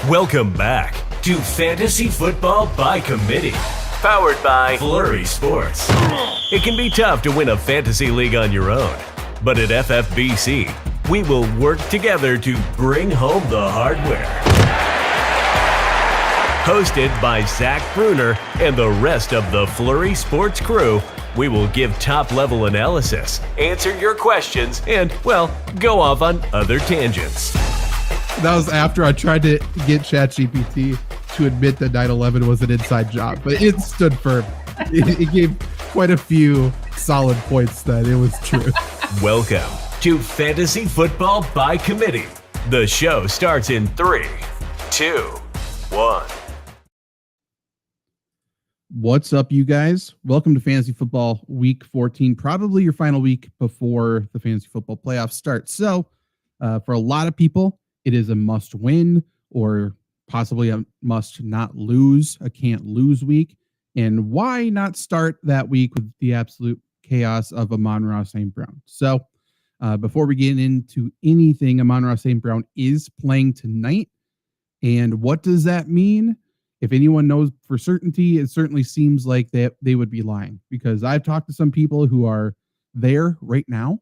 Welcome back to Fantasy Football by Committee, powered by Flurry Sports. It can be tough to win a fantasy league on your own, but at FFBC, we will work together to bring home the hardware. Hosted by Zach Bruner and the rest of the Flurry Sports crew, we will give top-level analysis, answer your questions, and, well, go off on other tangents. That was after I tried to get ChatGPT to admit that 9/11 was an inside job, but it stood firm. It gave quite a few solid points that it was true. Welcome to Fantasy Football by Committee. The show starts in 3, 2, 1. What's up, you guys? Welcome to Fantasy Football Week 14, probably your final week before the Fantasy Football playoffs start. So, for a lot of people, it is a must win or possibly a must not lose, a can't lose week. And why not start that week with the absolute chaos of Amon-Ra St. Brown? So before we get into anything, Amon-Ra St. Brown is playing tonight. And what does that mean? If anyone knows for certainty, it certainly seems like they would be lying, because I've talked to some people who are there right now,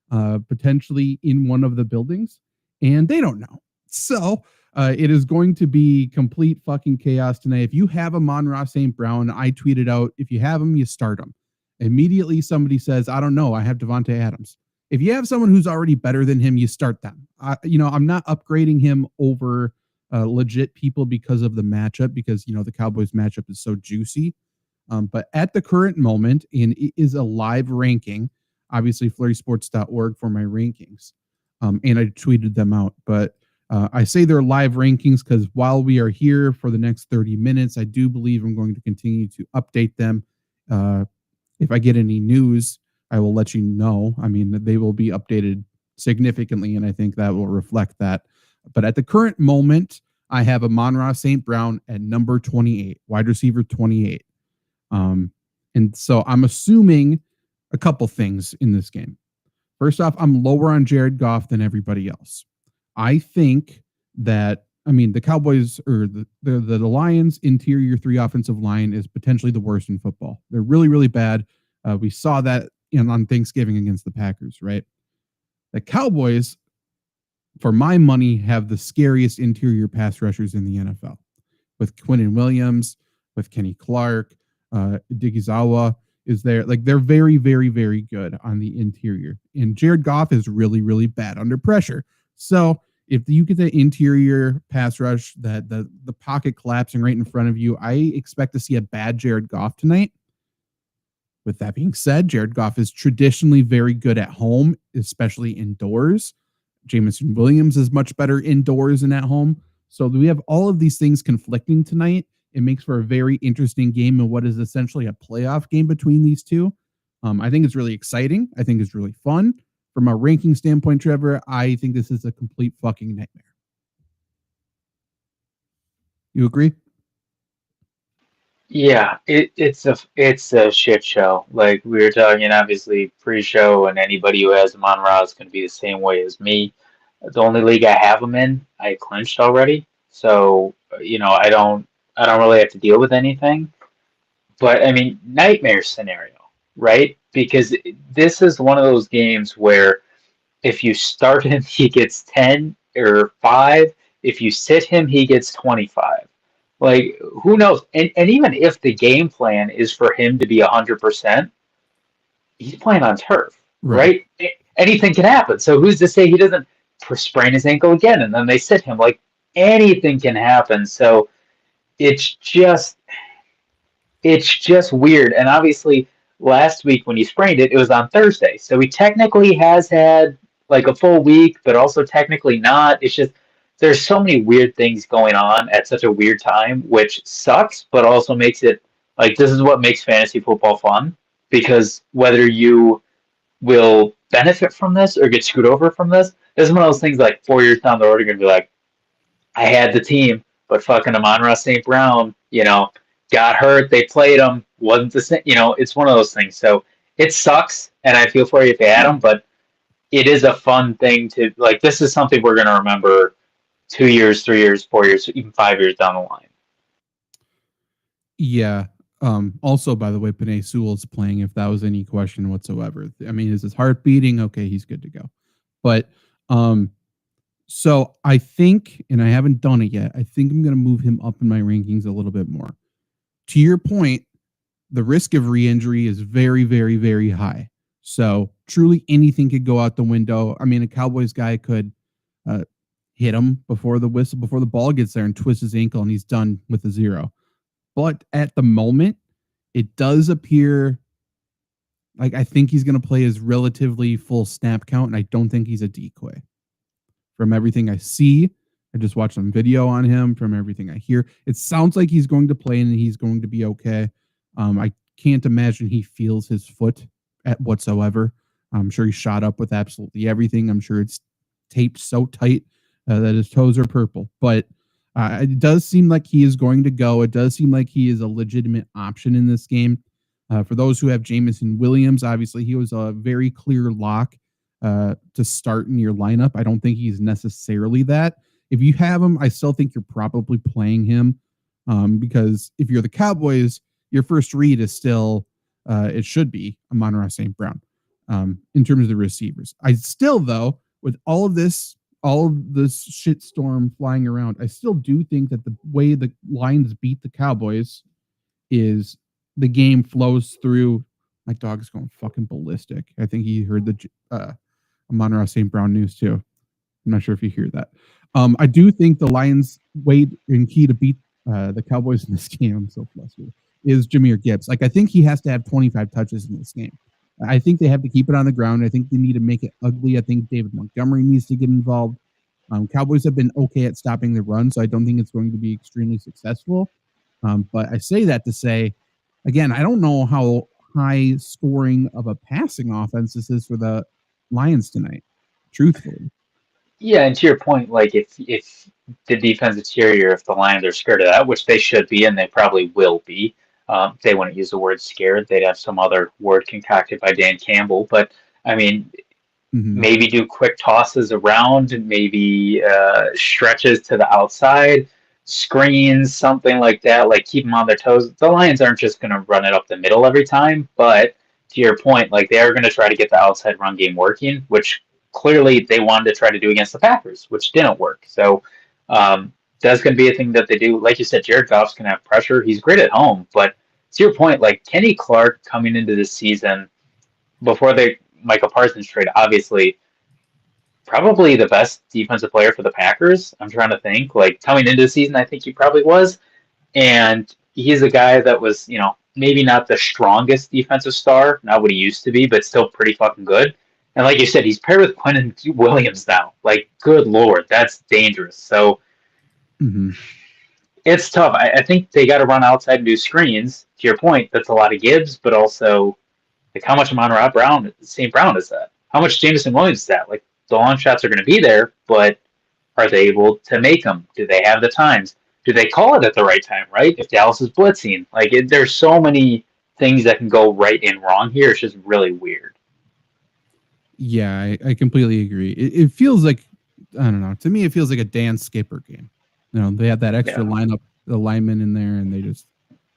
potentially in one of the buildings, and they don't know. So it is going to be complete fucking chaos tonight. If you have Amon-Ra St. Brown, I tweeted out, if you have him, you start him. Immediately somebody says, I don't know, I have Devontae Adams. If you have someone who's already better than him, you start them. I'm not upgrading him over legit people because of the matchup, because, the Cowboys matchup is so juicy. But at the current moment, and it is a live ranking, obviously flurrysports.org for my rankings. And I tweeted them out, but I say they're live rankings because while we are here for the next 30 minutes, I do believe I'm going to continue to update them. If I get any news, I will let you know. I mean, they will be updated significantly, and I think that will reflect that. But at the current moment, I have Amon-Ra St. Brown at number 28, wide receiver 28. And so I'm assuming a couple things in this game. First off, I'm lower on Jared Goff than everybody else. I think that, the Cowboys or the Lions interior 3 offensive line is potentially the worst in football. They're really, really bad. We saw that on Thanksgiving against the Packers, right? The Cowboys, for my money, have the scariest interior pass rushers in the NFL, with Quinnen Williams, with Kenny Clark, Digizawa is there. Like, they're very, very, very good on the interior. And Jared Goff is really, really bad under pressure. So if you get the interior pass rush, that the pocket collapsing right in front of you, I expect to see a bad Jared Goff tonight. With that being said, Jared Goff is traditionally very good at home, especially indoors. Jameson Williams is much better indoors than at home. So we have all of these things conflicting tonight. It makes for a very interesting game in what is essentially a playoff game between these two. I think it's really exciting. I think it's really fun. From a ranking standpoint, Trevor, I think this is a complete fucking nightmare. You agree? Yeah, it's a shit show. Like we were talking, obviously pre-show, and anybody who has Amon-Ra is going to be the same way as me. The only league I have him in, I clinched already, so I don't really have to deal with anything. But nightmare scenario, right? Because this is one of those games where if you start him, he gets 10 or 5. If you sit him, he gets 25. Like, who knows? And even if the game plan is for him to be 100%, he's playing on turf, right? Anything can happen. So who's to say he doesn't sprain his ankle again and then they sit him? Like, anything can happen. So it's just weird. And obviously, last week when he sprained it, it was on Thursday. So he technically has had like a full week, but also technically not. It's just, there's so many weird things going on at such a weird time, which sucks, but also makes it like, this is what makes fantasy football fun, because whether you will benefit from this or get screwed over from this is one of those things like 4 years down the road, you're going to be like, I had the team, but fucking Amon-Ra St. Brown, got hurt. They played him. Wasn't the same. It's one of those things. So it sucks, and I feel for you if you had him, but it is a fun thing to, like, this is something we're going to remember 2 years, 3 years, 4 years, even 5 years down the line. Yeah. Also, by the way, Penei Sewell's playing, if that was any question whatsoever. I mean, is his heart beating? Okay, he's good to go. But so I think, and I haven't done it yet, I think I'm going to move him up in my rankings a little bit more. To your point, the risk of re-injury is very, very, very high. So truly anything could go out the window. I mean, a Cowboys guy could hit him before the ball gets there and twist his ankle and he's done with a 0. But at the moment, it does appear like I think he's going to play his relatively full snap count, and I don't think he's a decoy. From everything I see, I just watched some video on him. From everything I hear, it sounds like he's going to play and he's going to be okay. I can't imagine he feels his foot at whatsoever. I'm sure he's shot up with absolutely everything. I'm sure it's taped so tight that his toes are purple. But it does seem like he is going to go. It does seem like he is a legitimate option in this game. For those who have Jameson Williams, obviously he was a very clear lock to start in your lineup. I don't think he's necessarily that. If you have him, I still think you're probably playing him because if you're the Cowboys, your first read is still, it should be Amon-Ra St. Brown in terms of the receivers. I still, though, with all of this shitstorm flying around, I still do think that the way the Lions beat the Cowboys is the game flows through. My dog's going fucking ballistic. I think he heard the Amon-Ra St. Brown news too. I'm not sure if you hear that. I do think the Lions' way and key to beat the Cowboys in this game, I'm so flustered, is Jahmyr Gibbs. Like, I think he has to have 25 touches in this game. I think they have to keep it on the ground. I think they need to make it ugly. I think David Montgomery needs to get involved. Cowboys have been okay at stopping the run, so I don't think it's going to be extremely successful. But I say that to say, again, I don't know how high scoring of a passing offense this is for the Lions tonight, truthfully. Yeah, and to your point, like if the defense interior, if the Lions are scared of that, which they should be, and they probably will be, they wouldn't use the word scared. They'd have some other word concocted by Dan Campbell. But I mean, maybe do quick tosses around, maybe stretches to the outside, screens, something like that. Like keep them on their toes. The Lions aren't just going to run it up the middle every time, but to your point, like they are going to try to get the outside run game working, which clearly they wanted to try to do against the Packers, which didn't work. So that's going to be a thing that they do. Like you said, Jared Goff's going to have pressure. He's great at home, but to your point, like Kenny Clark coming into this season before the Michael Parsons trade, obviously probably the best defensive player for the Packers. I'm trying to think. Like coming into the season, I think he probably was. And he's a guy that was, you know, maybe not the strongest defensive star, not what he used to be, but still pretty fucking good. And like you said, he's paired with Quentin Williams now. Like, good Lord, that's dangerous. So it's tough. I think they got to run outside and do screens. To your point, that's a lot of Gibbs, but also, like, how much Amon-Ra St. Brown is that? How much Jameson Williams is that? Like, the long shots are going to be there, but are they able to make them? Do they have the times? Do they call it at the right time, right? If Dallas is blitzing. Like, there's so many things that can go right and wrong here. It's just really weird. Yeah, I completely agree. It feels like, I don't know, to me it feels like a Dan Skipper game. You know, they have that extra lineup, the linemen in there, and they just,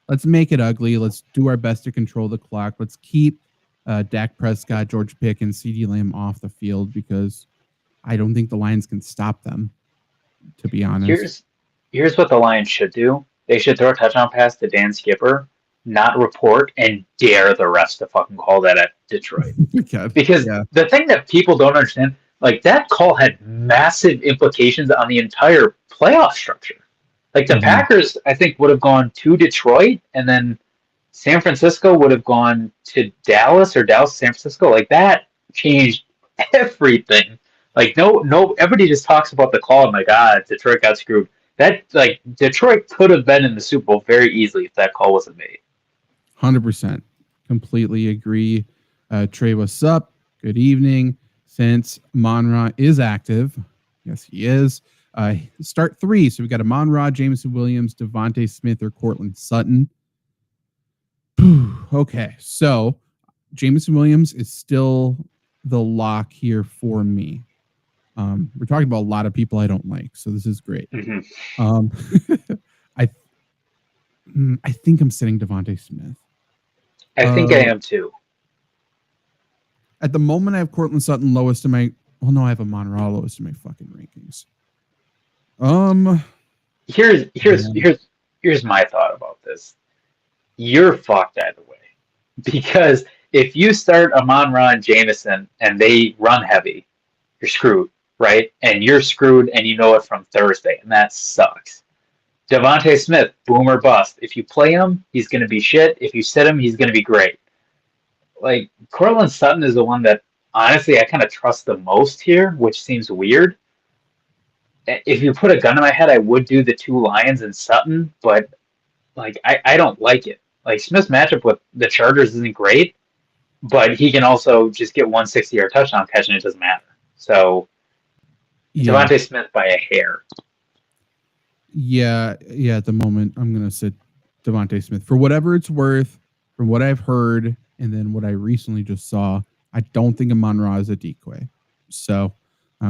let's make it ugly. Let's do our best to control the clock. Let's keep Dak Prescott, George Pickens, CeeDee Lamb off the field because I don't think the Lions can stop them, to be honest. Here's what the Lions should do. They should throw a touchdown pass to Dan Skipper, not report, and dare the rest to fucking call that at Detroit. Because the thing that people don't understand, like that call had massive implications on the entire playoff structure. Like the Packers, I think, would have gone to Detroit, and then San Francisco would have gone to Dallas, or Dallas to San Francisco. Like that changed everything. Like no, everybody just talks about the call and like, Detroit got screwed. That, like, Detroit could have been in the Super Bowl very easily if that call wasn't made. 100%. Completely agree. Trey, what's up? Good evening. Since Amon-Ra is active, yes, he is. Start 3. So we got Amon-Ra, Jameson Williams, Devontae Smith, or Courtland Sutton. Okay, so Jameson Williams is still the lock here for me. We're talking about a lot of people I don't like, so this is great. Mm-hmm. I think I'm sitting Devontae Smith. I think I am too. At the moment, I have Cortland Sutton lowest in my. Well, no, I have Amon-Ra lowest in my fucking rankings. Here's my thought about this. You're fucked either way, because if you start Amon-Ra and Jameson and they run heavy, you're screwed, right? And you're screwed, and you know it from Thursday, and that sucks. Devontae Smith, boom or bust. If you play him, he's going to be shit. If you sit him, he's going to be great. Like, Cortland Sutton is the one that, honestly, I kind of trust the most here, which seems weird. If you put a gun in my head, I would do the 2 Lions and Sutton, but, like, I don't like it. Like, Smith's matchup with the Chargers isn't great, but he can also just get 160-yard touchdown catch, and it doesn't matter. So, Devontae Smith by a hair. Yeah, at the moment, I'm going to sit Devontae Smith. For whatever it's worth, from what I've heard, and then what I recently just saw, I don't think Amon-Ra is a decoy. So,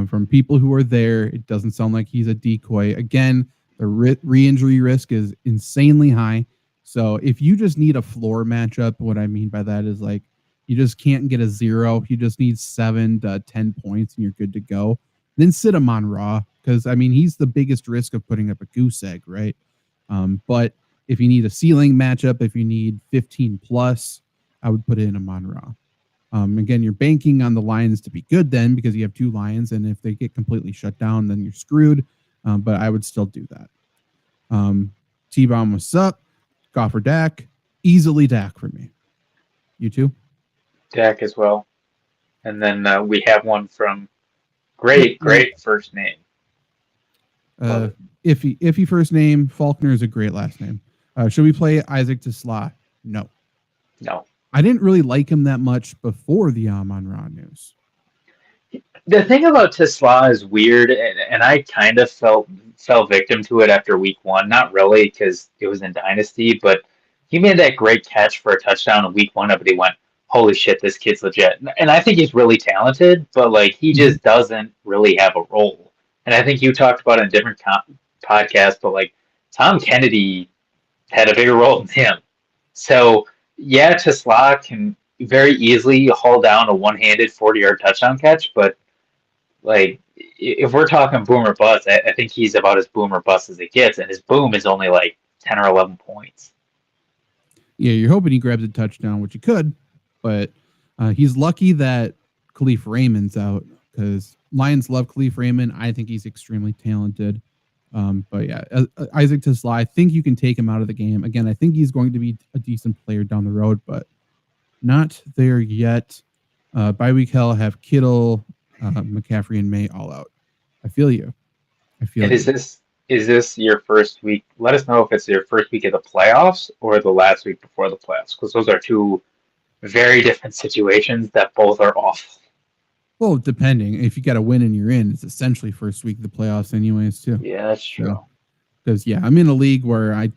from people who are there, it doesn't sound like he's a decoy. Again, the re-injury risk is insanely high. So, if you just need a floor matchup, what I mean by that is like, you just can't get a 0. You just need 7 to 10 points and you're good to go. Then sit Amon-Ra, because, I mean, he's the biggest risk of putting up a goose egg, right? But if you need a ceiling matchup, if you need 15 plus, I would put in Amon-Ra. Again, you're banking on the Lions to be good then because you have 2 Lions, and if they get completely shut down, then you're screwed. But I would still do that. T-Bomb, what's up? Goff or Dak? Easily Dak for me. You too? Dak as well. And then we have one from great first name. Iffy first name. Faulkner is a great last name. Should we play Isaac TeSlaa? No. I didn't really like him that much before the Amon-Ra news. The thing about TeSlaa is weird, and I kind of fell victim to it after week 1. Not really, because it was in Dynasty, but he made that great catch for a touchdown in week 1. Everybody went, holy shit, this kid's legit. And I think he's really talented, but like he just doesn't really have a role. And I think you talked about it in a different podcast, but like Tom Kennedy had a bigger role than him. So, yeah, TeSlaa can very easily haul down a one-handed 40-yard touchdown catch, but like if we're talking boom or bust, I think he's about as boom or bust as it gets, and his boom is only like 10 or 11 points. Yeah, you're hoping he grabs a touchdown, which he could, but he's lucky that Khalif Raymond's out because Lions love Khalif Raymond. I think he's extremely talented. But yeah, Isaac TeSlaa, I think you can take him out of the game. Again, I think he's going to be a decent player down the road, but not there yet. Bye week hell have Kittle, McCaffrey, and May all out. I feel you. And is this your first week? Let us know if it's your first week of the playoffs or the last week before the playoffs, because those are 2 very different situations that both are awful. Well, depending. If you got a win and you're in, it's essentially first week of the playoffs anyways, too. Yeah, that's true. Because, yeah, I'm in a league where I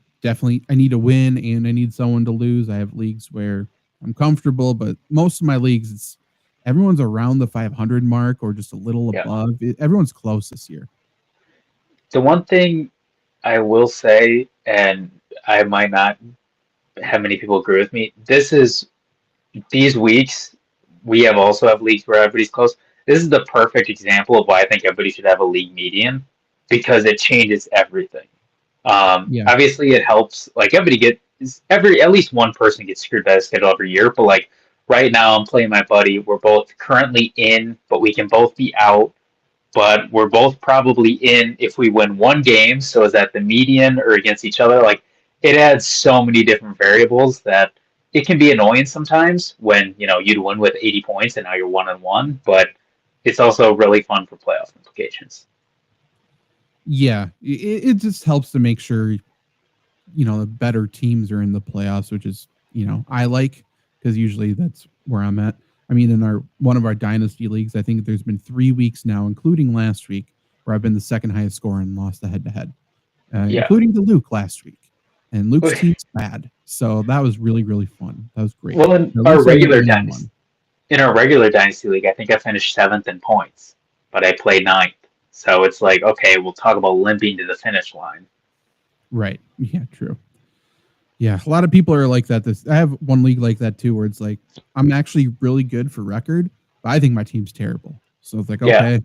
need a win and I need someone to lose. I have leagues where I'm comfortable, but most of my leagues, everyone's around the 500 mark or just a little above. Everyone's close this year. The one thing I will say, and I might not have many people agree with me, these weeks, we also have leagues where everybody's close. This is the perfect example of why I think everybody should have a league median, because it changes everything. Obviously, it helps. Like at least one person gets screwed by the schedule every year. But like right now, I'm playing my buddy. We're both currently in, but we can both be out. But we're both probably in if we win one game. So is that the median or against each other? Like it adds so many different variables that it can be annoying sometimes when, you'd win with 80 points and now you're 1-1, but it's also really fun for playoff implications. Yeah, it just helps to make sure, the better teams are in the playoffs, which is, I like, because usually that's where I'm at. I mean, in one of our dynasty leagues, I think there's been 3 weeks now, including last week, where I've been the second highest scorer and lost the head-to-head, including to Luke last week. And Luke's team's bad. So that was really, really fun. That was great. Well, in our regular dynasty league, I think I finished 7th in points. but I played ninth. So it's like, okay, we'll talk about limping to the finish line. Right. Yeah, true. Yeah, a lot of people are like that. I have one league like that too, where it's like I'm actually really good for record, but I think my team's terrible. So it's like, okay,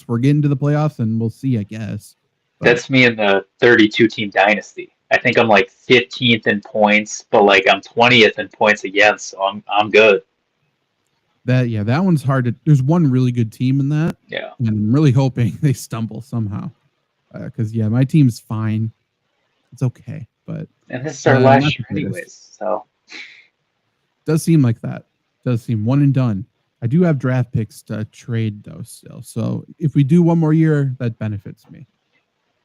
we're getting to the playoffs and we'll see, I guess. But that's me in the 32 team dynasty. I think I'm like 15th in points, but like I'm 20th in points against, so I'm good. That one's hard to. There's one really good team in that. Yeah, and I'm really hoping they stumble somehow, because my team's fine. It's okay, but and this is our last year anyways, so does seem like that. Does seem one and done. I do have draft picks to trade though still, so if we do one more year, that benefits me.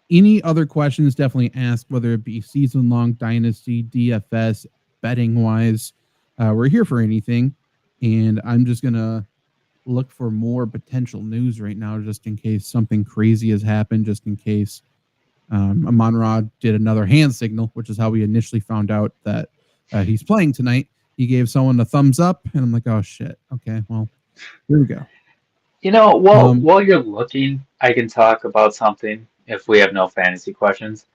Any other questions? Definitely ask, whether it be season long, dynasty, DFS, betting wise. We're here for anything. And I'm just going to look for more potential news right now, just in case something crazy has happened, just in case Amon-Ra did another hand signal, which is how we initially found out that he's playing tonight. He gave someone a thumbs up, and I'm like, oh, shit. Okay, well, here we go. While you're looking, I can talk about something if we have no fantasy questions.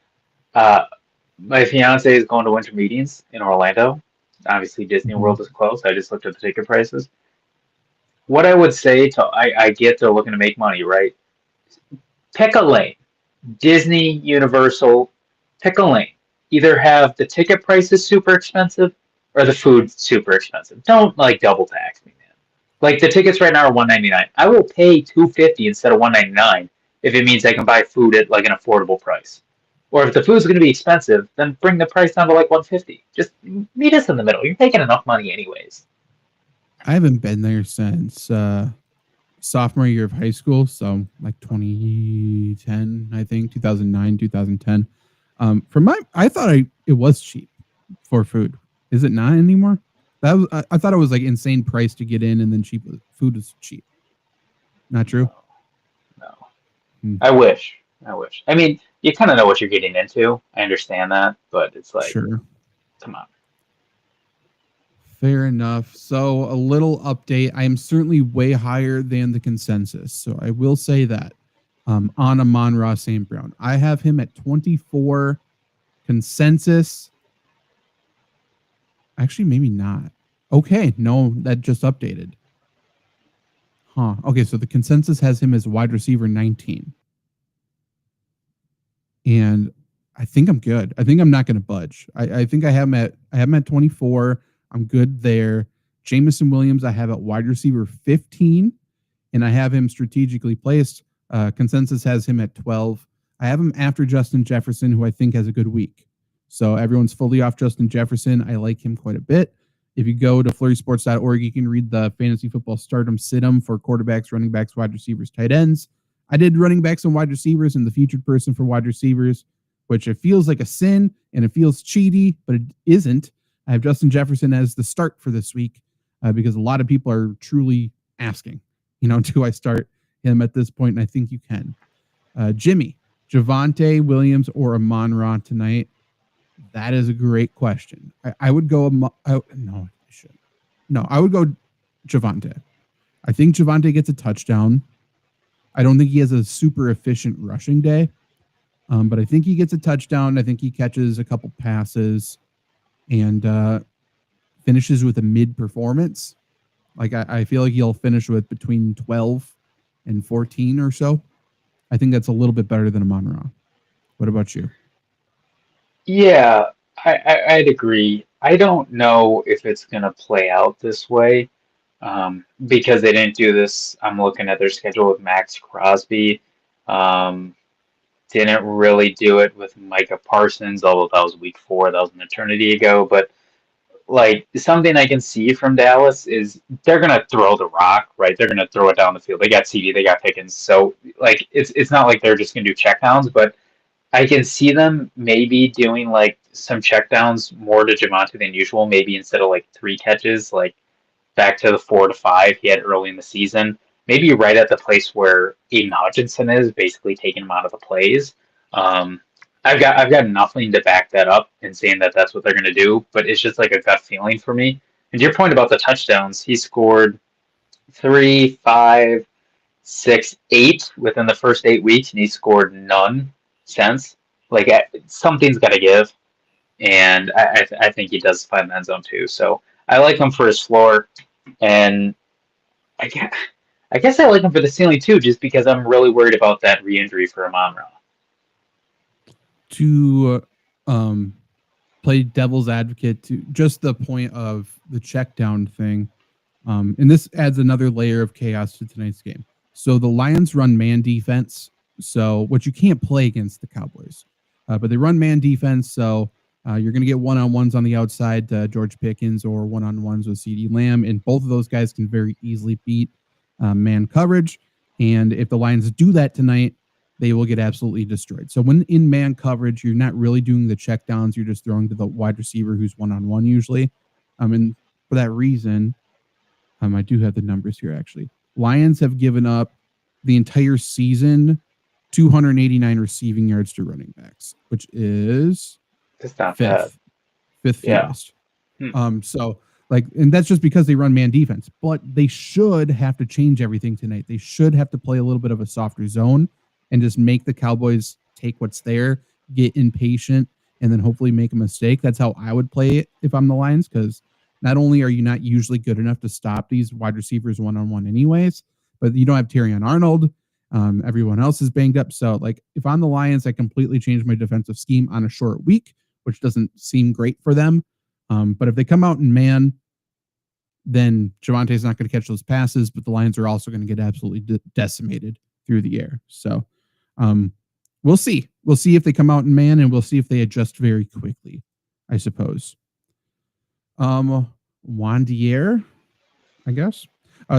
My fiance is going to winter meetings in Orlando. Obviously, Disney World is closed. I just looked at the ticket prices. What I would say I get they're looking to make money, right? Pick a lane. Disney, Universal, pick a lane. Either have the ticket prices super expensive or the food super expensive. Don't double tax me, man. Like the tickets right now are $199. I will pay $250 instead of $199 if it means I can buy food at an affordable price. Or if the food's going to be expensive, then bring the price down to $150. Just meet us in the middle. You're making enough money anyways. I haven't been there since sophomore year of high school, so 2010, I think 2009, 2010. I thought it was cheap for food. Is it not anymore? I thought it was insane price to get in, and then food was cheap. Not true? No. I wish. I mean, you kind of know what you're getting into. I understand that, but it's sure. Come on. Fair enough. So a little update. I am certainly way higher than the consensus. So I will say that on Amon-Ra St. Brown. I have him at 24 consensus. Actually, maybe not. Okay. No, that just updated. Huh. Okay. So the consensus has him as wide receiver 19. And I think I'm good. I think I'm not going to budge. I think I have him at 24. I'm good there. Jameson Williams, I have at wide receiver 15, and I have him strategically placed. Consensus has him at 12. I have him after Justin Jefferson, who I think has a good week. So everyone's fully off Justin Jefferson. I like him quite a bit. If you go to flurrysports.org, you can read the fantasy football stardom sit-em for quarterbacks, running backs, wide receivers, tight ends. I did running backs and wide receivers and the featured person for wide receivers, which it feels like a sin and it feels cheaty, but it isn't. I have Justin Jefferson as the start for this week because a lot of people are truly asking, do I start him at this point? And I think you can. Jimmy, Javonte Williams or Amon-Ra tonight? That is a great question. I would go. I would go Javonte. I think Javonte gets a touchdown. I don't think he has a super efficient rushing day, but I think he gets a touchdown. I think he catches a couple passes and finishes with a mid performance. I feel like he'll finish with between 12 and 14 or so. I think that's a little bit better than Amon-Ra. What about you? Yeah, I'd agree. I don't know if it's going to play out this way because they didn't do this. I'm looking at their schedule with Max Crosby. Didn't really do it with Micah Parsons, although that was week 4. That was an eternity ago. But something I can see from Dallas is they're going to throw the rock, right? They're going to throw it down the field. They got CD, they got Pickens. So it's not like they're just going to do checkdowns, but I can see them maybe doing some checkdowns more to Javonte than usual. Maybe instead of 3 catches, back to the 4 to 5 he had early in the season. Maybe right at the place where Aiden Hutchinson is, basically taking him out of the plays. I've got nothing to back that up and saying that that's what they're going to do, but it's just a gut feeling for me. And to your point about the touchdowns, he scored 3, 5, 6-8 within the first 8 weeks, and he scored none since. Like, something's got to give, and I think he does find the end zone too. So I like him for his floor, and I guess I like him for the ceiling too, just because I'm really worried about that re-injury for Amon-Ra. To play devil's advocate to just the point of the check down thing, and this adds another layer of chaos to tonight's game. So the Lions run man defense, so what you can't play against the Cowboys, but they run man defense. So you're going to get one-on-ones on the outside, George Pickens, or one-on-ones with CeeDee Lamb, and both of those guys can very easily beat man coverage. And if the Lions do that tonight, they will get absolutely destroyed. So when in man coverage, you're not really doing the check downs. You're just throwing to the wide receiver who's one-on-one usually. And for that reason, I do have the numbers here actually. Lions have given up the entire season 289 receiving yards to running backs, which is fifth fewest. So like, and that's just because they run man defense, but they should have to change everything tonight. They should have to play a little bit of a softer zone and just make the Cowboys take what's there, get impatient, and then hopefully make a mistake. That's how I would play it if I'm the Lions, because not only are you not usually good enough to stop these wide receivers one-on-one anyways, but you don't have Terrion Arnold. Everyone else is banged up. So, like, if I'm the Lions, I completely change my defensive scheme on a short week, which doesn't seem great for them. But if they come out in man, then Javante's not going to catch those passes, but the Lions are also going to get absolutely decimated through the air. So we'll see. We'll see if they come out in man, and we'll see if they adjust very quickly, I suppose. Wandier, I guess.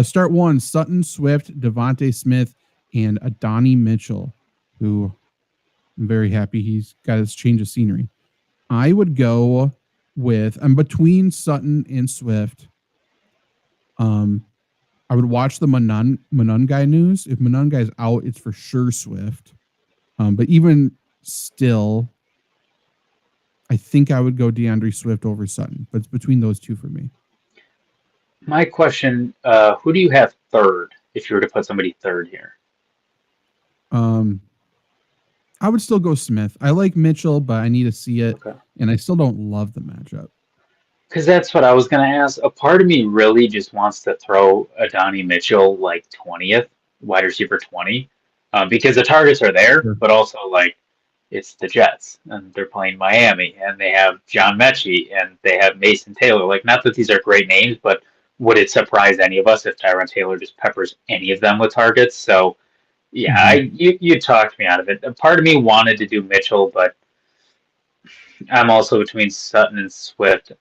Start one, Sutton, Swift, Devontae Smith, and Adonai Mitchell, who I'm very happy he's got his change of scenery. I would go with, I'm between Sutton and Swift. I would watch the Monangai news. If Monangai's out, it's for sure Swift. But even still, I think I would go DeAndre Swift over Sutton, but it's between those two for me. My question, who do you have third if you were to put somebody third here? I would still go Smith. I like Mitchell, but I need to see it, Okay. and I still don't love the matchup. Because that's what I was going to ask. A part of me really just wants to throw Adonai Mitchell like 20th, wide receiver 20, because the targets are there, Sure. but also like it's the Jets, and they're playing Miami, and they have John Mechie, and they have Mason Taylor. Like, not that these are great names, but would it surprise any of us if Tyrod Taylor just peppers any of them with targets? So, yeah, you talked me out of it. A part of me wanted to do Mitchell, but I'm also between Sutton and Swift.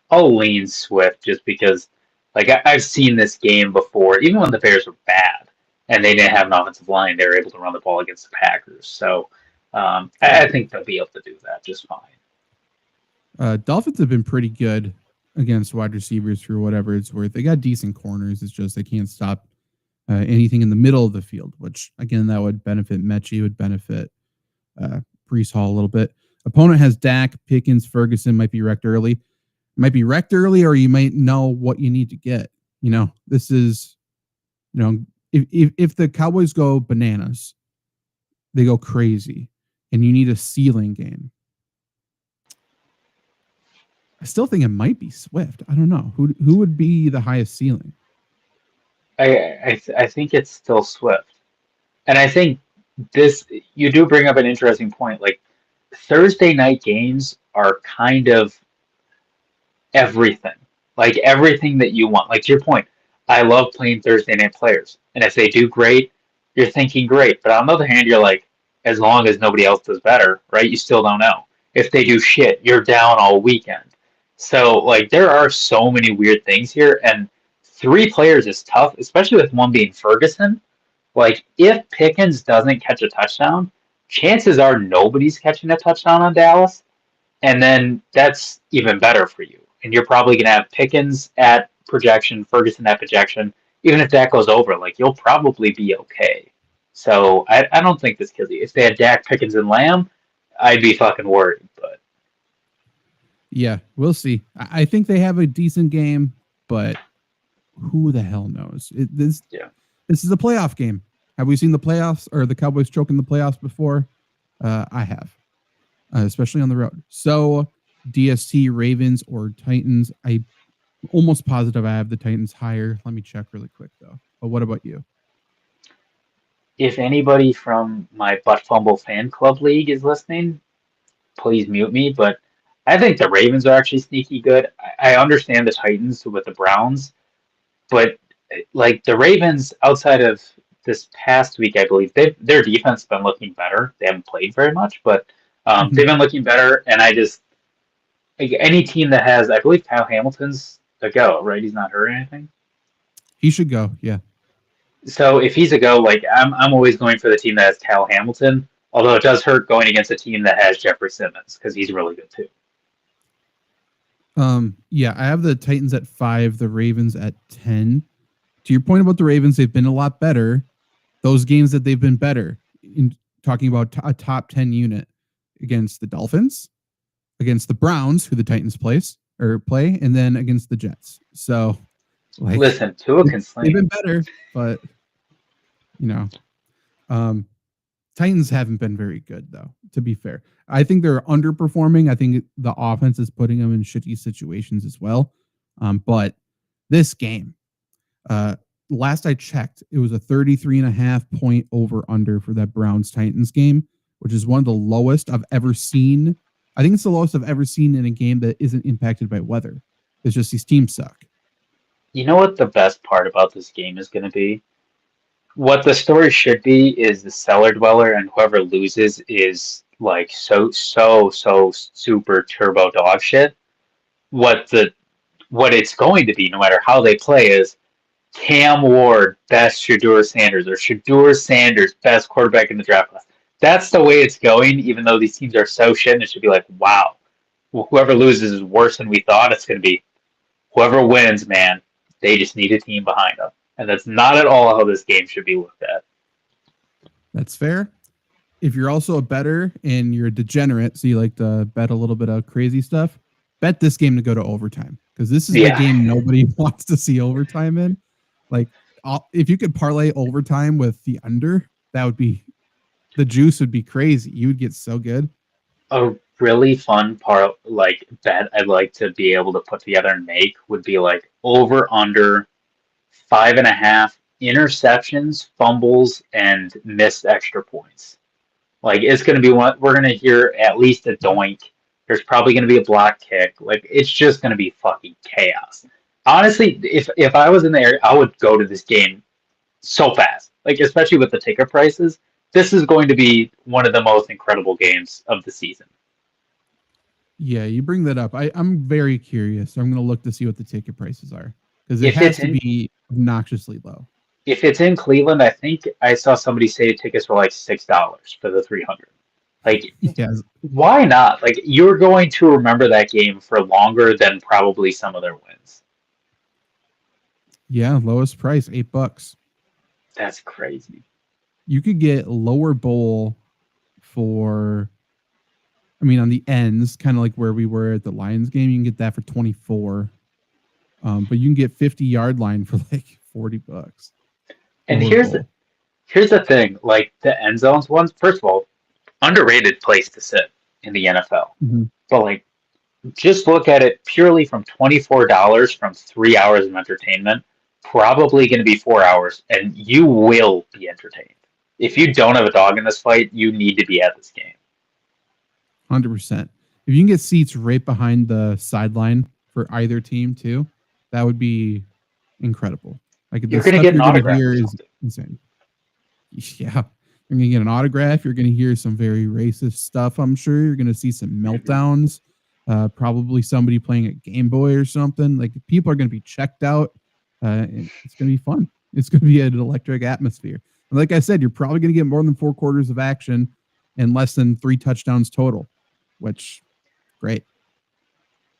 I'll lean Swift just because, like, I've seen this game before. Even when the Bears were bad and they didn't have an offensive line, they were able to run the ball against the Packers. So I think they'll be able to do that just fine. Dolphins have been pretty good against wide receivers for whatever it's worth. They got decent corners. It's just they can't stop anything in the middle of the field, which, again, that would benefit Mechie, would benefit Breece Hall a little bit. Opponent has Dak, Pickens, Ferguson, might be wrecked early. Might be wrecked early, or you might know what you need to get. You know, this is, you know, if the Cowboys go bananas, they go crazy, and you need a ceiling game. I still think it might be Swift. I don't know. Who would be the highest ceiling? I think it's still Swift. And I think you do bring up an interesting point. Like, Thursday night games are kind of everything. Like, everything that you want. Like, to your point, I love playing Thursday night players. And if they do great, you're thinking great. But on the other hand, you're like, as long as nobody else does better, right? You still don't know. If they do shit, you're down all weekend. So, like, there are so many weird things here. And 3 players is tough, especially with one being Ferguson. Like, if Pickens doesn't catch a touchdown, chances are nobody's catching a touchdown on Dallas. And then that's even better for you. And you're probably going to have Pickens at projection, Ferguson at projection. Even if that goes over, like, you'll probably be okay. So I don't think this kills you. If they had Dak, Pickens, and Lamb, I'd be fucking worried. But yeah, we'll see. I think they have a decent game, but who the hell knows? This is a playoff game. Have we seen the playoffs or the Cowboys choke in the playoffs before? I have, especially on the road. So DST, Ravens, or Titans. I'm almost positive I have the Titans higher. Let me check really quick, though. But what about you? If anybody from my Butt Fumble fan club league is listening, please mute me. But I think the Ravens are actually sneaky good. I understand the Titans with the Browns, but like the Ravens, outside of this past week, I believe their defense has been looking better. They haven't played very much, but they've been looking better. And I just like, any team that has, I believe Kyle Hamilton's a go, right? He's not hurt or anything. He should go. Yeah. So if he's a go, like I'm always going for the team that has Kyle Hamilton. Although it does hurt going against a team that has Jeffrey Simmons because he's really good too. Yeah, I have the Titans at 5, the Ravens at 10. To your point about the Ravens, they've been a lot better. Those games that they've been better, in talking about a top 10 unit against the Dolphins, against the Browns, who the Titans play, and then against the Jets. So, like, listen, Tua can sling. They've been better, but Titans haven't been very good, though, to be fair. I think they're underperforming. I think the offense is putting them in shitty situations as well. But this game, last I checked, it was a 33.5 point over under for that Browns-Titans game, which is one of the lowest I've ever seen. I think it's the lowest I've ever seen in a game that isn't impacted by weather. It's just these teams suck. You know what the best part about this game is going to be? What the story should be is the cellar dweller, and whoever loses is like so super turbo dog shit. What it's going to be, no matter how they play, is Cam Ward best Shedeur Sanders, or Shedeur Sanders best quarterback in the draft class. That's the way it's going. Even though these teams are so shit, and it should be like, wow, whoever loses is worse than we thought. It's going to be whoever wins, man. They just need a team behind them. And that's not at all how this game should be looked at. That's fair. If you're also a bettor and you're a degenerate, so you like to bet a little bit of crazy stuff, bet this game to go to overtime. Because this is a game nobody wants to see overtime in. Like, if you could parlay overtime with the under, that would be, the juice would be crazy. You would get so good. A really fun bet I'd like to be able to put together and make would be like over under 5.5 interceptions, fumbles, and missed extra points. Like, it's going to be one, we're going to hear at least a doink. There's probably going to be a block kick. Like, it's just going to be fucking chaos. Honestly, if I was in the area, I would go to this game so fast. Like, especially with the ticket prices. This is going to be one of the most incredible games of the season. Yeah, you bring that up. I'm very curious. I'm going to look to see what the ticket prices are. Because it has to be obnoxiously low. If it's in Cleveland, I think I saw somebody say tickets were like $6 for the 300. Like, why not? Like, you're going to remember that game for longer than probably some of their wins. Yeah, lowest price, $8. That's crazy. You could get lower bowl for, on the ends, kind of like where we were at the Lions game. You can get that for $24. But you can get 50-yard line for like $40. And here's the thing, like the end zones ones, first of all, underrated place to sit in the NFL. Mm-hmm. But like, just look at it purely from $24 from 3 hours of entertainment, probably going to be 4 hours, and you will be entertained. If you don't have a dog in this fight, you need to be at this game. 100%. If you can get seats right behind the sideline for either team too, that would be incredible. Like, you're going to get an autograph. Is insane. Yeah, you're going to get an autograph. You're going to hear some very racist stuff. I'm sure you're going to see some meltdowns. Probably somebody playing a Game Boy or something. Like, people are going to be checked out. It's going to be fun. It's going to be an electric atmosphere. And like I said, you're probably going to get more than 4 quarters of action and less than 3 touchdowns total, which great.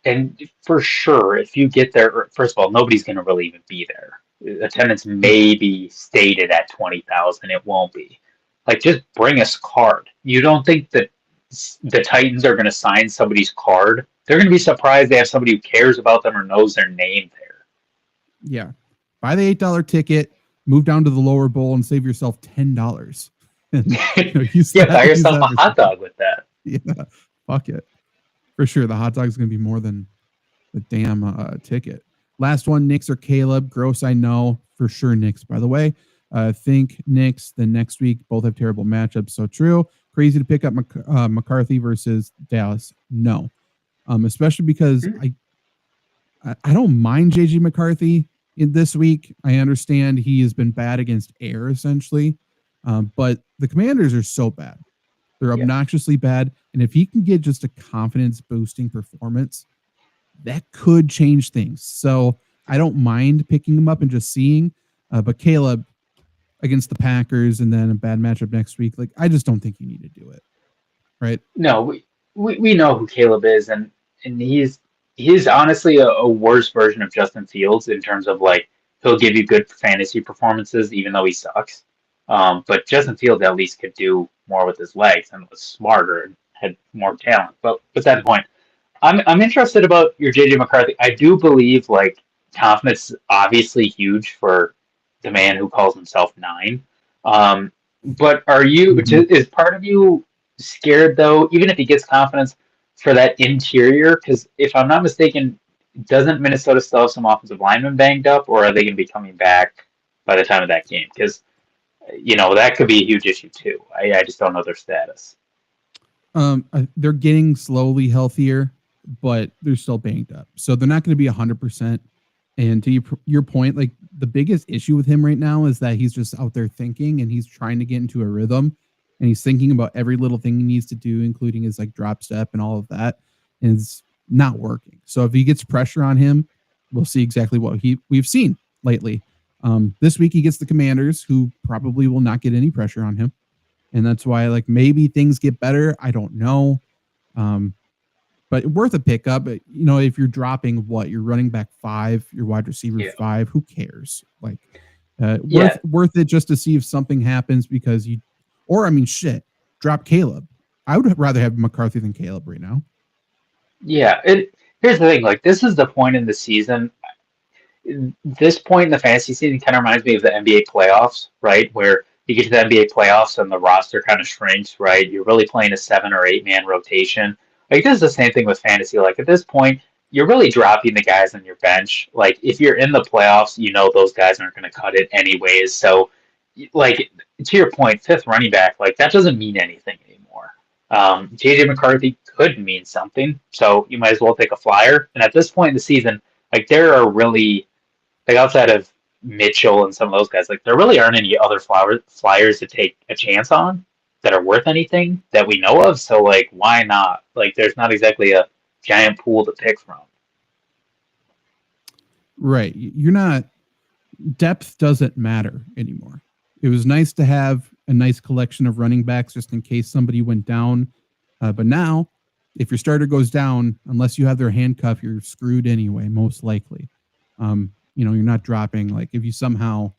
And for sure, if you get there, first of all, nobody's going to really even be there. Attendance may be stated at 20,000. It won't be. Like, just bring us card. You don't think that the Titans are going to sign somebody's card? They're going to be surprised they have somebody who cares about them or knows their name there. Yeah. Buy the $8 ticket. move down to the lower bowl and save yourself $10. And, buy yourself a hot dog with that. Yeah, fuck it. For sure, the hot dog is going to be more than the damn ticket. Last one, Knicks or Caleb. Gross, I know. For sure, Knicks, by the way. Think Knicks. Then next week, both have terrible matchups. So true. Crazy to pick up McCarthy versus Dallas. No. Especially because I don't mind JJ McCarthy in this week. I understand he has been bad against air, essentially. But the Commanders are so bad. They're obnoxiously bad. And if he can get just a confidence-boosting performance, that could change things. So I don't mind picking him up and just seeing. But Caleb against the Packers and then a bad matchup next week, like I just don't think you need to do it. Right? No, we know who Caleb is, and he's honestly a worse version of Justin Fields in terms of like he'll give you good fantasy performances even though he sucks. But Justin Fields at least could do more with his legs and was smarter and had more talent. But with that point, I'm interested about your JJ McCarthy. I do believe like confidence is obviously huge for the man who calls himself 9. But are you is part of you scared though, even if he gets confidence for that interior? Because if I'm not mistaken, doesn't Minnesota still have some offensive linemen banged up, or are they going to be coming back by the time of that game? Because that could be a huge issue too. I just don't know their status. They're getting slowly healthier, but they're still banged up. So they're not going to be 100%. And to your point, like the biggest issue with him right now is that he's just out there thinking and he's trying to get into a rhythm and he's thinking about every little thing he needs to do, including his like drop step and all of that. And it's not working. So if he gets pressure on him, we'll see exactly what we've seen lately. This week he gets the Commanders, who probably will not get any pressure on him. And that's why like maybe things get better. I don't know. But worth a pickup. If you're dropping your running back 5, your wide receiver 5, who cares? Like worth it just to see if something happens because drop Caleb. I would rather have McCarthy than Caleb right now. Yeah. Here's the thing. Like this is the point in the season. This point in the fantasy season kind of reminds me of the NBA playoffs, right? Where you get to the NBA playoffs and the roster kind of shrinks, right? You're really playing a 7 or 8 man rotation. Like this is the same thing with fantasy. Like at this point, you're really dropping the guys on your bench. Like if you're in the playoffs, those guys aren't going to cut it anyways. So, like to your point, 5th running back, like that doesn't mean anything anymore. JJ McCarthy could mean something, so you might as well take a flyer. And at this point in the season, like there are really, like outside of Mitchell and some of those guys, like there really aren't any other flyers to take a chance on that are worth anything that we know of. So like, why not? Like, there's not exactly a giant pool to pick from. Right. Depth doesn't matter anymore. It was nice to have a nice collection of running backs just in case somebody went down. But now if your starter goes down, unless you have their handcuff, you're screwed anyway, most likely. You're not dropping. Like if you somehow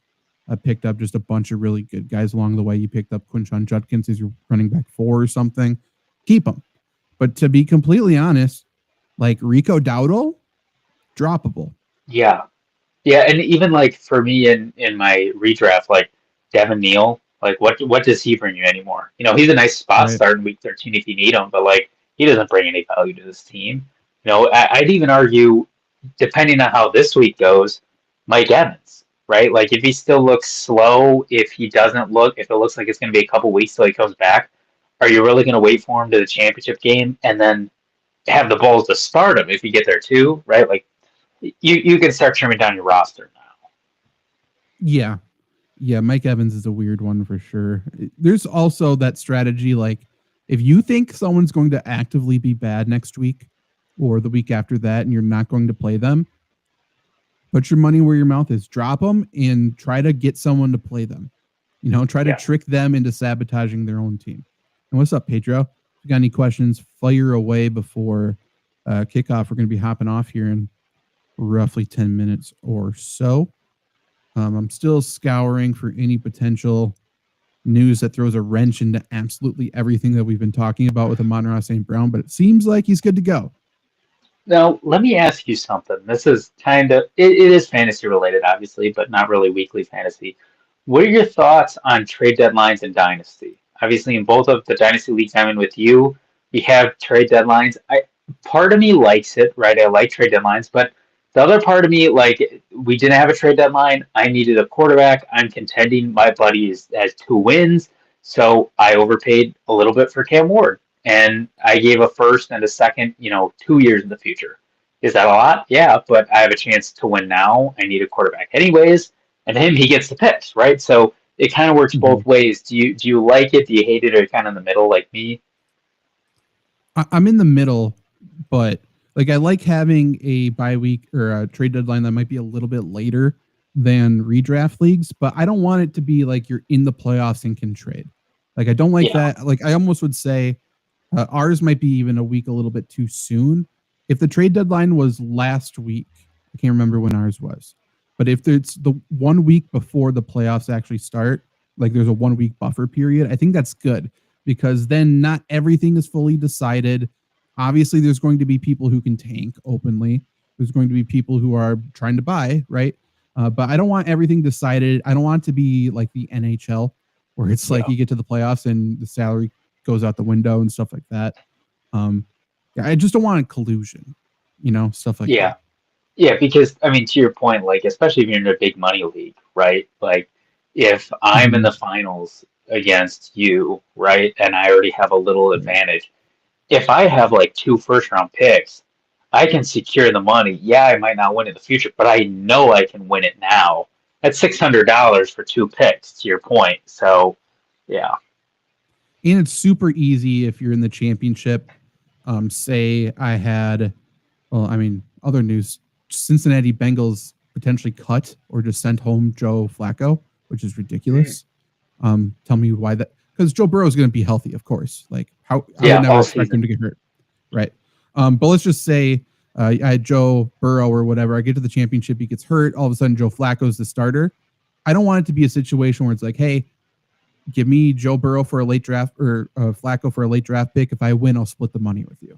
picked up just a bunch of really good guys along the way. You picked up Quinshon Judkins as your running back 4 or something. Keep him. But to be completely honest, like Rico Dowdle, droppable. Yeah. Yeah, and even like for me in my redraft, like Devin Neal, like what does he bring you anymore? He's a nice spot start in week 13 if you need him, but like he doesn't bring any value to this team. I'd even argue, depending on how this week goes, Mike Evans. Right? Like if he still looks slow, if it looks like it's going to be a couple weeks till he comes back, are you really going to wait for him to the championship game and then have the balls to start him if you get there too? Right? Like you can start trimming down your roster now. Yeah. Yeah. Mike Evans is a weird one for sure. There's also that strategy. Like if you think someone's going to actively be bad next week or the week after that, and you're not going to play them, put your money where your mouth is. Drop them and try to get someone to play them. Try to trick them into sabotaging their own team. And what's up, Pedro? If you got any questions, fire away before kickoff. We're going to be hopping off here in roughly 10 minutes or so. I'm still scouring for any potential news that throws a wrench into absolutely everything that we've been talking about with Amon-Ra St. Brown, but it seems like he's good to go. Now, let me ask you something. This is it is fantasy related, obviously, but not really weekly fantasy. What are your thoughts on trade deadlines and dynasty? Obviously, in both of the dynasty leagues I'm in with you, we have trade deadlines. I Part of me likes it, right? I like trade deadlines, but the other part of me, like, we didn't have a trade deadline. I needed a quarterback. I'm contending. My buddy has 2 wins, so I overpaid a little bit for Cam Ward, and I gave a first and a second, 2 years in the future. Is that a lot? Yeah, but I have a chance to win now. I need a quarterback anyways, and him, he gets the picks, right? So it kind of works both ways. Do you like it? Do you hate it? Or are you kind of in the middle like me? I'm in the middle, but like I like having a bye week or a trade deadline that might be a little bit later than redraft leagues, but I don't want it to be like you're in the playoffs and can trade. Like I don't like that. Like I almost would say ours might be even a week a little bit too soon. If the trade deadline was last week, I can't remember when ours was, but if it's the 1 week before the playoffs actually start, like there's a 1 week buffer period, I think that's good because then not everything is fully decided. Obviously, there's going to be people who can tank openly. There's going to be people who are trying to buy, right? But I don't want everything decided. I don't want it to be like the NHL where it's like you get to the playoffs and the salary goes out the window and stuff like that. I just don't want a collusion, stuff like that. Yeah, because I mean, to your point, like especially if you're in a big money league, right? Like if I'm in the finals against you, right, and I already have a little advantage, if I have like 2 first-round picks, I can secure the money. Yeah, I might not win in the future, but I know I can win it now. That's $600 for 2 picks, to your point. So, yeah. And it's super easy if you're in the championship. Say I had, other news, Cincinnati Bengals potentially cut or just sent home Joe Flacco, which is ridiculous. Tell me why that, because Joe Burrow is going to be healthy, of course. Like I would never expect him to get hurt. Right. But let's just say I had Joe Burrow or whatever. I get to the championship, he gets hurt. All of a sudden, Joe Flacco's the starter. I don't want it to be a situation where it's like, hey, give me Joe Burrow for a late draft or Flacco for a late draft pick. If I win, I'll split the money with you.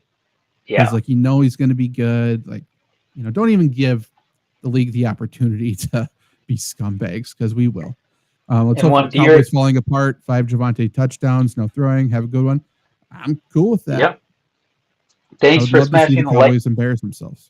Yeah. Because like he's going to be good. Like, don't even give the league the opportunity to be scumbags because we will. Let's hope the Cowboys falling apart. 5 Javonte touchdowns, no throwing. Have a good one. I'm cool with that. Yep. Thanks for smashing the Cowboys embarrass themselves.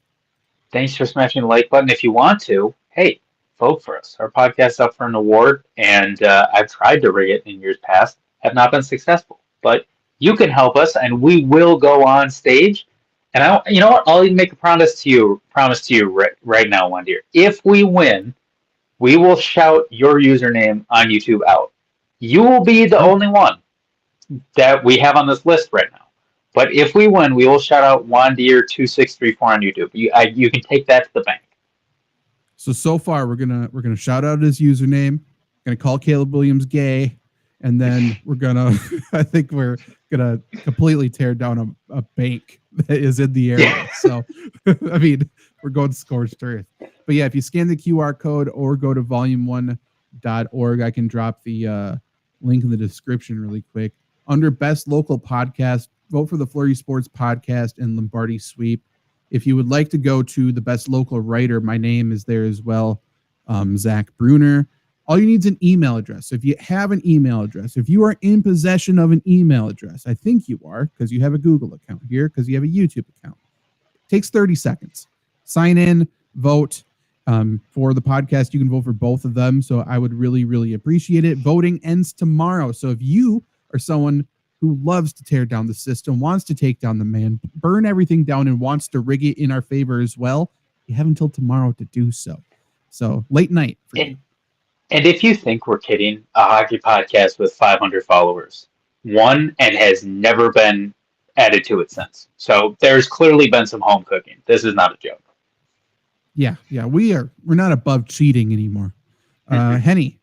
Thanks for smashing the like button. If you want to, hey, vote for us. Our podcast's up for an award, and I've tried to rig it in years past, have not been successful. But you can help us, and we will go on stage. And you know what? I'll even make a promise to you right now, Wandir. If we win, we will shout your username on YouTube out. You will be the only one that we have on this list right now. But if we win, we will shout out Wandir2634 on YouTube. You can take that to the bank. So far we're gonna shout out his username, gonna call Caleb Williams gay, and then I think we're gonna completely tear down a bank that is in the area. So I mean, we're going scorched earth. But yeah, if you scan the QR code or go to volume1.org, I can drop the link in the description really quick. Under best local podcast, vote for the Flurry Sports Podcast and Lombardi Sweep. If you would like to go to the best local writer, my name is there as well, Zach Bruner. All you need is an email address. If you have an email address, if you are in possession of an email address, I think you are because you have a Google account here, because you have a YouTube account. It takes 30 seconds. Sign in, vote. For the podcast, you can vote for both of them. So I would really, really appreciate it. Voting ends tomorrow. So if you are someone who loves to tear down the system, wants to take down the man, burn everything down, and wants to rig it in our favor as well, you have until tomorrow to do so. So late night for you. And if you think we're kidding, a hockey podcast with 500 followers, won and has never been added to it since. So there's clearly been some home cooking. This is not a joke. Yeah, we're not above cheating anymore. Henny,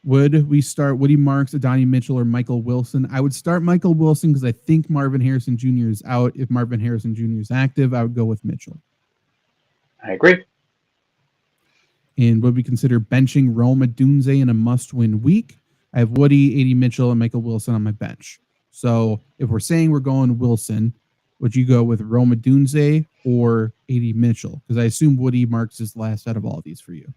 would we start Woody Marks, Adonai Mitchell, or Michael Wilson? I would start Michael Wilson because I think Marvin Harrison Jr. is out. If Marvin Harrison Jr. is active, I would go with Mitchell. I agree. And would we consider benching Rome Odunze in a must-win week? I have Woody, A.D. Mitchell, and Michael Wilson on my bench. So if we're saying we're going Wilson, would you go with Rome Odunze or A.D. Mitchell? Because I assume Woody Marks is last out of all of these for you.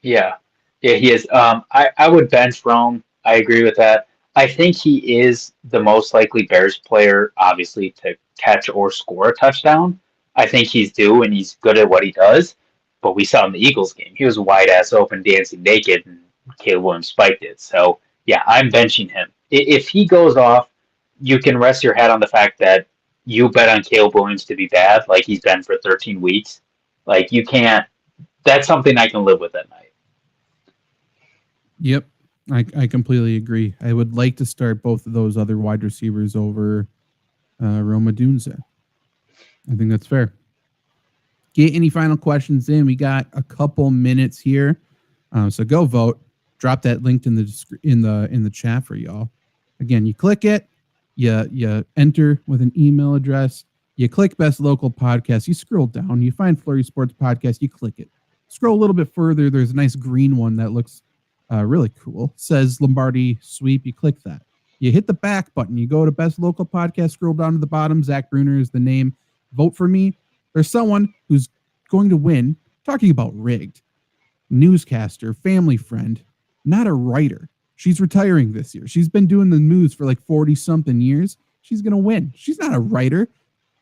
Yeah. Yeah, he is. I would bench Rome. I agree with that. I think he is the most likely Bears player, obviously, to catch or score a touchdown. I think he's due and he's good at what he does. But we saw in the Eagles game, he was wide ass open, dancing naked, and Caleb Williams spiked it. So yeah, I'm benching him. If he goes off, you can rest your head on the fact that you bet on Caleb Williams to be bad, like he's been for 13 weeks. Like you can't. That's something I can live with at night. Yep. I completely agree. I would like to start both of those other wide receivers over Rome Odunze. I think that's fair. Get any final questions in? We got a couple minutes here, so go vote. Drop that link in the chat for y'all. Again, you click it, you enter with an email address, you click Best Local Podcast, you scroll down, you find Flurry Sports Podcast, you click it. Scroll a little bit further. There's a nice green one that looks really cool. Says Lombardi Sweep. You click that. You hit the back button. You go to Best Local Podcast. Scroll down to the bottom. Zach Bruner is the name. Vote for me. There's someone who's going to win. Talking about rigged. Newscaster, family friend, not a writer. She's retiring this year. She's been doing the news for like 40-something years. She's going to win. She's not a writer.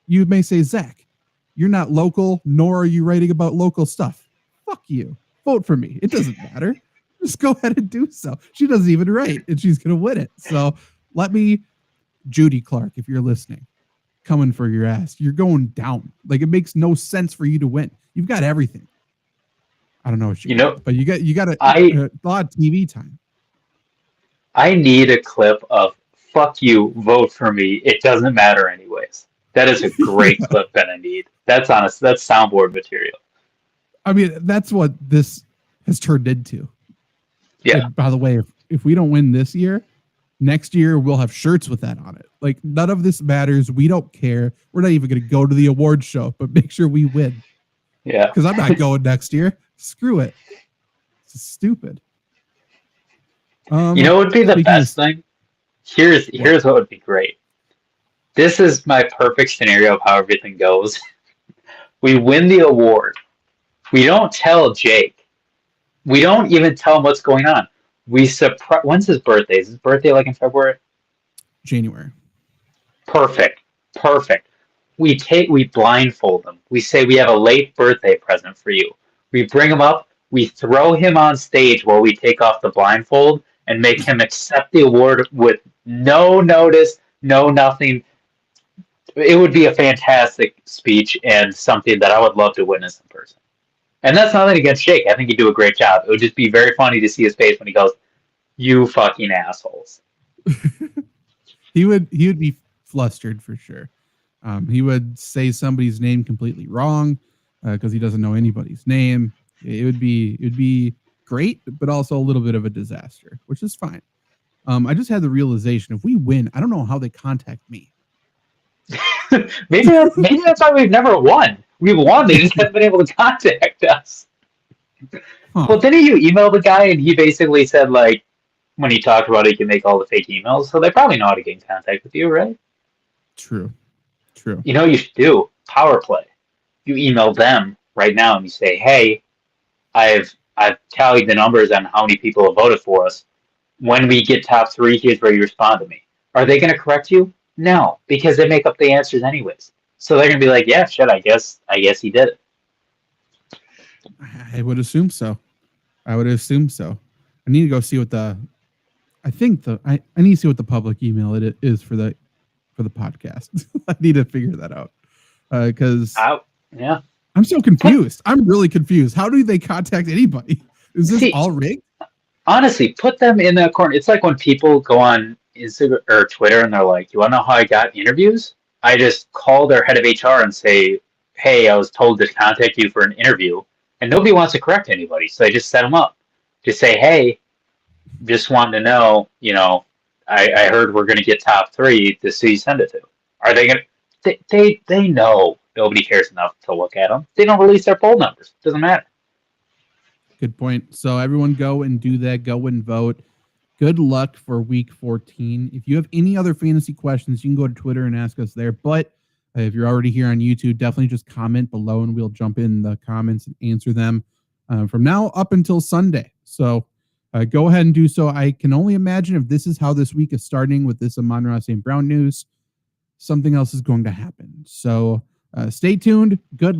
You may say, Zach, you're not local, nor are you writing about local stuff. Fuck you. Vote for me. It doesn't matter. Just go ahead and do so. She doesn't even write, and she's going to win it. So let me, Judy Clark, if you're listening, coming for your ass. You're going down. Like, it makes no sense for you to win. You've got everything. I don't know what but you got a lot of TV time. I need a clip of "fuck you, vote for me. It doesn't matter anyways." That is a great clip that I need. That's honest. That's soundboard material. I mean, that's what this has turned into. Yeah. And by the way, if we don't win this year, next year we'll have shirts with that on it. Like, none of this matters. We don't care. We're not even going to go to the award show, but make sure we win. Yeah. Because I'm not going next year. Screw it. It's stupid. You know what would be the best thing? Here's what would be great. This is my perfect scenario of how everything goes. We win the award. We don't tell Jake. We don't even tell him what's going on. We surprise. When's his birthday? Is his birthday like in February? January. Perfect. We blindfold him. We say we have a late birthday present for you. We bring him up. We throw him on stage while we take off the blindfold and make him accept the award with no notice, no nothing. It would be a fantastic speech and something that I would love to witness in person. And that's nothing against Jake. I think he'd do a great job. It would just be very funny to see his face when he goes, "You fucking assholes." He would be flustered for sure. He would say somebody's name completely wrong because he doesn't know anybody's name. It would be great, but also a little bit of a disaster, which is fine. I just had the realization, if we win, I don't know how they contact me. maybe that's why we've never won. We've won, they just haven't been able to contact us. Huh. Well, didn't you email the guy and he basically said, like, when he talked about it, he can make all the fake emails, so they probably know how to get in contact with you, right? True. You know what you should do? Power play. You email them right now and you say, "Hey, I've tallied the numbers on how many people have voted for us. When we get top 3, here's where you respond to me." Are they going to correct you? No, because they make up the answers anyways. So they're going to be like, "Yeah, shit, I guess he did it." I would assume so. I need to go see what I need to see what the public email it is for the podcast. I need to figure that out because I'm so confused. I'm really confused. How do they contact anybody? Is this all rigged? Honestly, put them in that corner. It's like when people go on Instagram or Twitter and they're like, "You want to know how I got interviews?" I just call their head of HR and say, "Hey, I was told to contact you for an interview," and nobody wants to correct anybody, so I just set them up. Just say, "Hey, just wanted to know, I heard we're going to get top 3. This is who you send it to." Are they going to? They know nobody cares enough to look at them. They don't release their poll numbers. Doesn't matter. Good point. So everyone go and do that. Go and vote. Good luck for week 14. If you have any other fantasy questions, you can go to Twitter and ask us there. But if you're already here on YouTube, definitely just comment below and we'll jump in the comments and answer them from now up until Sunday. So go ahead and do so. I can only imagine if this is how this week is starting with this Amon-Ra St. Brown news, something else is going to happen. So stay tuned. Good luck.